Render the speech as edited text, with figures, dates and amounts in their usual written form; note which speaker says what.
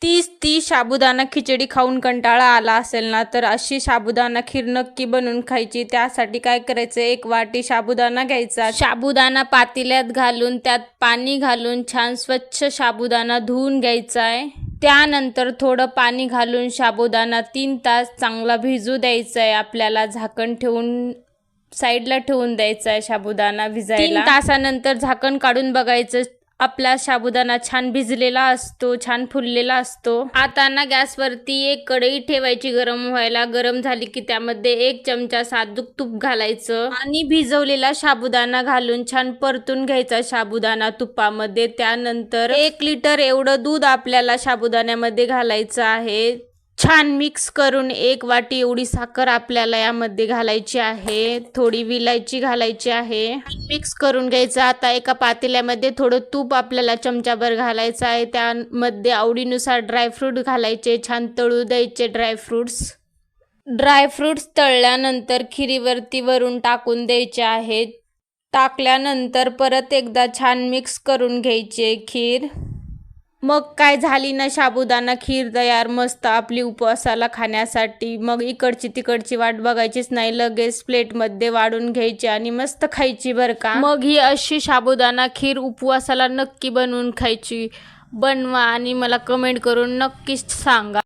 Speaker 1: तीच ती साबुदाणा खिचडी खाऊन कंटाळा आला असेल ना, तर अशी साबुदाणा खीर नक्की बनवून खायची। त्यासाठी काय करायचं, एक वाटी साबुदाणा घ्यायचा, साबुदाणा पातेल्यात घालून त्यात पाणी घालून छान स्वच्छ साबुदाणा धुवून घ्यायचा आहे। त्यानंतर थोडं पाणी घालून साबुदाणा 3 तास चांगला भिजू द्यायचा आहे। आपल्याला झाकण ठेवून साईडला ठेवून द्यायचा आहे साबुदाणा भिजायला। 3 तासानंतर झाकण काढून बघायचं, आपला साबुदाणा छान भिजलेला असतो, छान फुललेला असतो। आता ना गॅसवरती एक कढई ठेवायची गरम व्हायला। गरम झाली की त्यामध्ये 1 चमचा साजूक तूप घालायचं आणि भिजवलेला साबुदाणा घालून छान परतून घ्यायचा साबुदाणा तुपामध्ये। त्यानंतर 1 लिटर एवढं दूध आपल्याला साबुदाण्यामध्ये घालायचं आहे। छान मिक्स करून 1 वाटी एवढी साखर आपल्याला यामध्ये घालायची आहे, थोडी विलायची घालायची आहे। मिक्स करून घ्यायचं। आता एका पातेल्यामध्ये थोडं तूप आपल्याला चमचाभर घालायचं आहे। त्यामध्ये आवडीनुसार ड्रायफ्रूट घालायचे, छान तळू द्यायचे ड्रायफ्रूट्स तळल्यानंतर खिरीवरती वरून टाकून द्यायचे आहेत। टाकल्यानंतर परत एकदा छान मिक्स करून घ्यायचे खीर। मग काय झाली ना साबुदाणा खीर तयार, मस्त आपली उपवासाला खाण्यासाठी। मग इकडची तिकडची वाट बघायचीच नाही, लगेच प्लेटमध्ये वाढून घ्यायची आणि मस्त खायची बरं का। मग ही अशी साबुदाणा खीर उपवासाला नक्की बनवून खायची। बनवा आणि मला कमेंट करून नक्कीच सांगा।